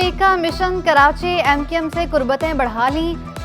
League का mission Karachi MQM से कुर्बतें बढ़ा ली।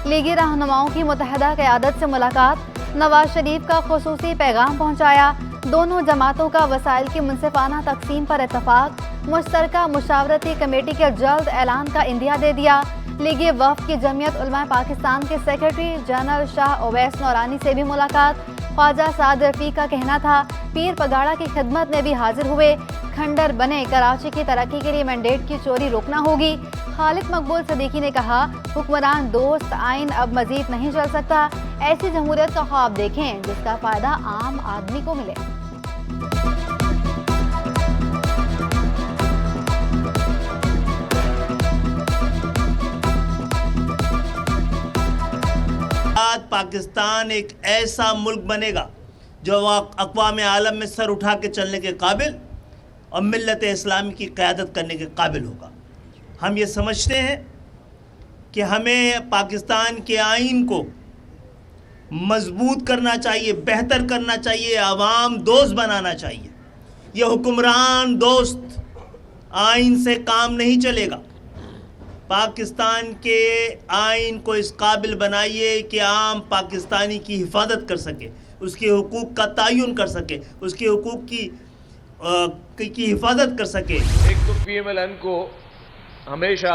लीगी रहनुमाओं की मुत्तहदा क़यादत से मुलाकात। नवाज शरीफ का खुसूसी पैगाम पहुंचाया। दोनों जमातों का वसाइल की मुनसिफाना तकसीम पर इत्तफाक। मुश्तरका मुशावरती कमेटी के जल्द ऐलान का इंदिया दे दिया। लीगी वफ़द की जमीयत उलमा पाकिस्तान के सेक्रेटरी जनरल शाह ओवैस नौरानी से भी मुलाकात। ख्वाजा साद रफ़ी का कहना था पीर पगाड़ा की खिदमत में भी हाजिर हुए। खंडर बने कराची की तरक्की के लिए मैंडेट की चोरी रोकना होगी। खालिद मकबूल सदीकी ने कहा हुक्मरान दोस्त आइन अब मजीद नहीं चल सकता। ऐसी जमहूरियत का ख्वाब देखें जिसका फायदा आम आदमी को मिले। पाकिस्तान एक ऐसा मुल्क बनेगा जो अक़वाम आलम में सर उठा के चलने के काबिल और मिल्लत इस्लामी की क़यादत करने के काबिल होगा। हम ये समझते हैं कि हमें पाकिस्तान के आइन को मजबूत करना चाहिए, बेहतर करना चाहिए, आवाम दोस्त बनाना चाहिए। ये हुक्मरान दोस्त आइन से काम नहीं चलेगा। पाकिस्तान के आइन को इस काबिल बनाइए कि आम पाकिस्तानी की हिफाजत कर सके, उसके हुकूक का तयन कर सके, उसके हुकूक की हिफाजत कर सके। एक तो पीएमएलएन को हमेशा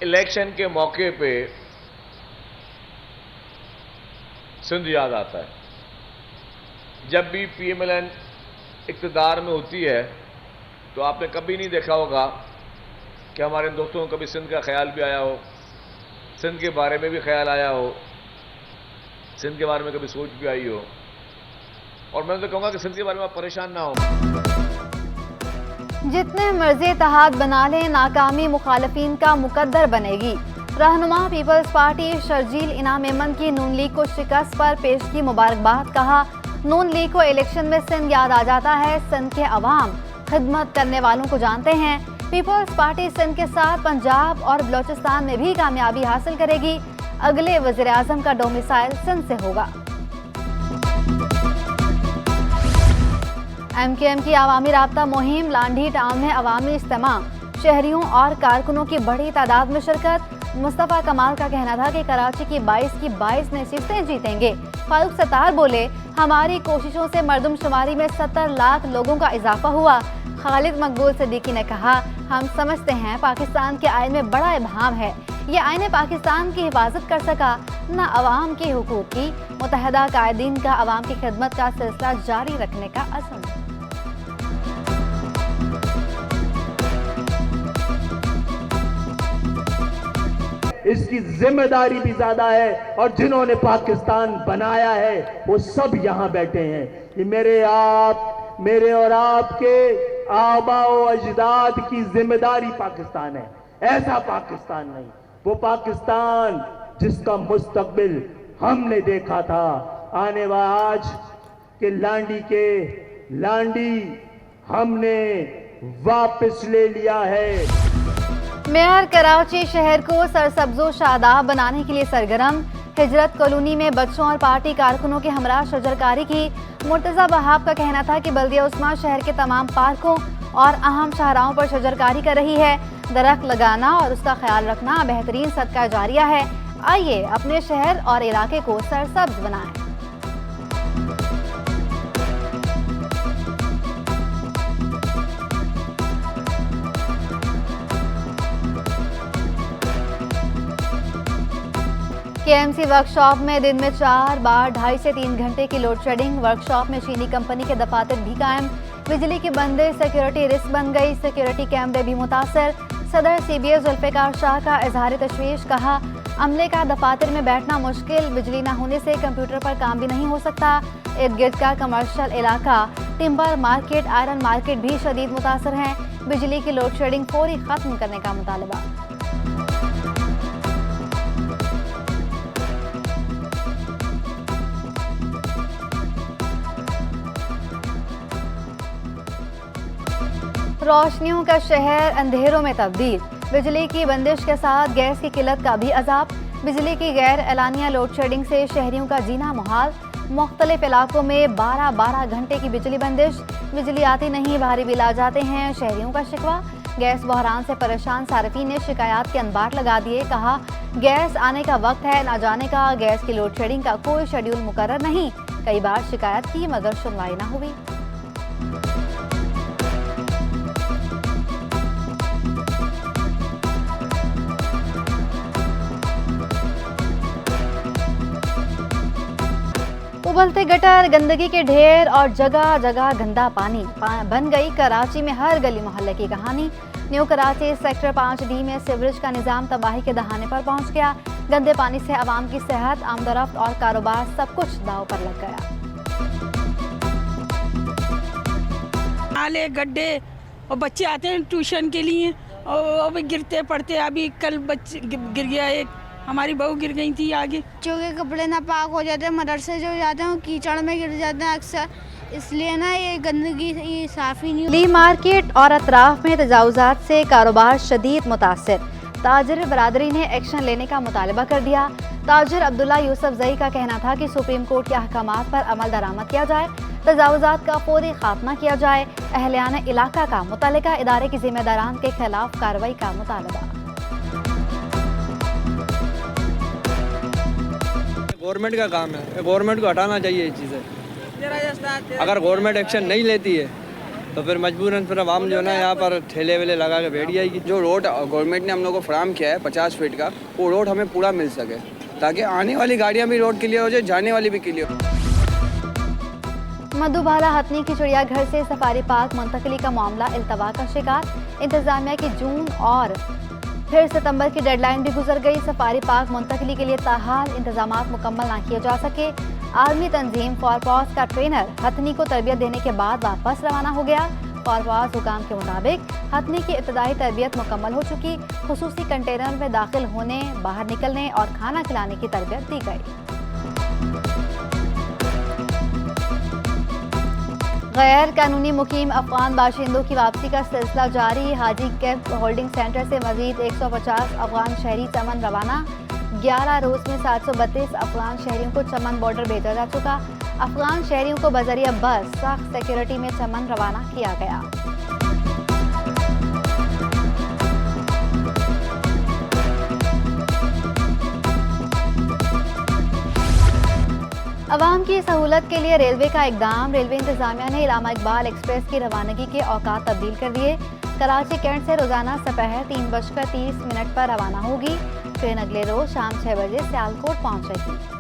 इलेक्शन के मौके पे सिंध याद आता है। जब भी पीएमएलएन इक़्तिदार में होती है तो आपने कभी नहीं देखा होगा कि हमारे दोस्तों को कभी सिंध का ख्याल भी आया हो, सिंध के बारे में भी ख्याल आया हो, सिंध के बारे में कभी सोच भी आई हो। और मैं तो कहूँगा कि सिंध के बारे में आप परेशान ना हो। जितने मर्जी इत्तेहाद बना लें नाकामी मुखालफीन का मुकद्दर बनेगी। रहनुमा पीपल्स पार्टी शर्जील इनाम मेमन की नून लीग को शिकस्त पर पेश की मुबारकबाद। कहा नून लीग को इलेक्शन में सिंध याद आ जाता है। सिंध के अवाम खिदमत करने वालों को जानते हैं। पीपल्स पार्टी सिंध के साथ पंजाब और बलोचिस्तान में भी कामयाबी हासिल करेगी। अगले वज़ीर आज़म का डोमिसाइल सिंध से होगा। एमकेएम की अवामी राब्ता मुहिम लांडी टाउन में अवामी इज्तिमा, शहरियों और कारकुनों की बड़ी तादाद में शिरकत। मुस्तफ़ा कमाल का कहना था कि कराची की 22 नशिस्तें जीतेंगे। फारूक सत्तार बोले हमारी कोशिशों से मरदमशुमारी में 70 लाख लोगों का इजाफा हुआ। खालिद मकबूल सदीकी ने कहा हम समझते हैं पाकिस्तान के आइन में बड़ा इबहाम है। ये आइन पाकिस्तान की हिफाजत कर सका न अवाम के हुकूक की। मुत्तहदा कायदीन का अवाम की खिदमत का सिलसिला जारी रखने का अज़्म। इसकी जिम्मेदारी भी ज्यादा है और जिन्होंने पाकिस्तान बनाया है वो सब यहाँ बैठे हैं। ये मेरे और आपके आबा व अजदाद की जिम्मेदारी पाकिस्तान है। ऐसा पाकिस्तान नहीं, वो पाकिस्तान जिसका मुस्तकबिल हमने देखा था। आने वाला आज के लांडी हमने वापस ले लिया है। मेयर कराची शहर को सरसब्जो शादाब बनाने के लिए सरगर्म। हिजरत कॉलोनी में बच्चों और पार्टी कारकुनों के हमरा शजरकारी की। मुर्तज़ा बहाब का कहना था कि बल्दिया उस्मा शहर के तमाम पार्कों और अहम शाहराहों पर शजरकारी कर रही है। दरख्त लगाना और उसका ख्याल रखना बेहतरीन सदका जारिया है। आइए अपने शहर और इलाके को सरसब्ज बनाएं। केएमसी वर्कशॉप में दिन में 4 बार 2.5 से 3 घंटे की लोड शेडिंग। वर्कशॉप में चीनी कंपनी के दफातर भी कायम। बिजली की बंदिश सिक्योरिटी रिस्क बन गई। सिक्योरिटी कैमरे भी मुतासर। सदर सीबीएस जुल्फ़िकार शाह का इजहार तशवीश। कहा अमले का दफातर में बैठना मुश्किल। बिजली न होने से कंप्यूटर पर काम भी नहीं हो सकता। इर्द गिर्द का कमर्शियल इलाका, टिम्बर मार्केट, आयरन मार्केट भी शदीद मुतासर हैं। बिजली की लोड शेडिंग फौरी खत्म करने का मुतालबा। रोशनियों का शहर अंधेरों में तब्दील। बिजली की बंदिश के साथ गैस की किल्लत का भी अजाब। बिजली की गैर एलानिया लोड शेडिंग से शहरियों का जीना मुहाल। मुख्तलिफ इलाकों में 12-12 घंटे की बिजली बंदिश। बिजली आती नहीं, भारी बिल आ जाते हैं, शहरियों का शिकवा। गैस बहरान से परेशान सार्फिन ने शिकायत के अनबार लगा दिए। कहा, गैस आने का वक्त है, ना जाने का गैस की लोड शेडिंग का कोई शेड्यूल मुकर्रर नहीं। कई बार शिकायत की मगर सुनवाई न हुई। उबलते गटर, गंदगी के ढेर और जगह जगह गंदा पानी बन गई कराची में हर गली मोहल्ले की कहानी। न्यू कराची सेक्टर 5D में सीवरेज का निजाम तबाही के दहाने पर पहुंच गया। गंदे पानी से आवाम की सेहत, आमदोरफ्त और कारोबार सब कुछ दांव पर लग गया। नाले, गड्ढे और बच्चे आते हैं ट्यूशन के लिए और अभी गिरते पड़ते। अभी कल बच्चे गिर गया, एक हमारी बहू गिर गई थी आगे। बच्चों के कपड़े नापाक हो जाते हैं, मदरसे जो जाते हैं वो कीचड़ में गिर जाते हैं अक्सर, इसलिए ना ये गंदगी ये साफ ही नहीं। ली मार्केट और अतराफ में तजावुजात से कारोबार शदीद मुतासिर। ताजिर बरादरी ने एक्शन लेने का मुतालबा कर दिया। ताजिर अब्दुल्ला यूसुफ जई का कहना था कि सुप्रीम कोर्ट के अहकामात पर अमल दरामद किया जाए, तजावुजात का फौरी खात्मा किया जाए। अहलियान इलाका का मुतल्लिका इदारे की जिम्मेदारान के खिलाफ कार्रवाई का मुतालबा। गवर्नमेंट का काम है, गवर्नमेंट को हटाना चाहिए ये चीज़ें। अगर गवर्नमेंट एक्शन नहीं लेती है तो फिर मजबूरन फिर आवाम जो है ना यहाँ पर ठेले वेले लगा के बैठ जाएगी। जो रोड गवर्नमेंट ने हम लोग को फराम किया है 50 फीट का, वो रोड हमें पूरा मिल सके ताकि आने वाली गाड़ियाँ भी रोड क्लियर हो जाए, जाने वाली भी क्लियर हो। मधुबाला हथनी की चिड़ियाघर से सफारी पार्क मुंतकली का मामला इल्तवा का शिकार। इंतजामिया की जून और फिर सितंबर की डेडलाइन भी गुजर गई। सफारी पार्क मुंतकली के लिए ताहाल इंतजामात मुकम्मल ना किए जा सके। आर्मी तंजीम फॉरपॉज का ट्रेनर हथनी को तरबियत देने के बाद वापस रवाना हो गया। फॉरपॉज हुकाम के मुताबिक हथनी की इब्तदाई तरबियत मुकम्मल हो चुकी। खुसूसी कंटेनर में दाखिल होने, बाहर निकलने और खाना खिलाने की तरबियत दी गई। गैर कानूनी मुकीम अफगान बाशिंदों की वापसी का सिलसिला जारी। हाजी कैंप होल्डिंग सेंटर से मजीद 150 अफगान शहरी चमन रवाना। 11 रोज में 732 अफगान शहरियों को चमन बॉर्डर भेजा जा चुका। अफगान शहरियों को बजरिया बस सख्त सिक्योरिटी में चमन रवाना किया गया। अवाम की सहूलत के लिए रेलवे का इकदाम। रेलवे इंतजामिया ने इलामा इकबाल एक्सप्रेस की रवानगी के औकात तब्दील कर दिए। कराची कैंट से रोजाना दोपहर 3:30 पर रवाना होगी। ट्रेन अगले रोज शाम 6 बजे सियालकोट पहुंचेगी।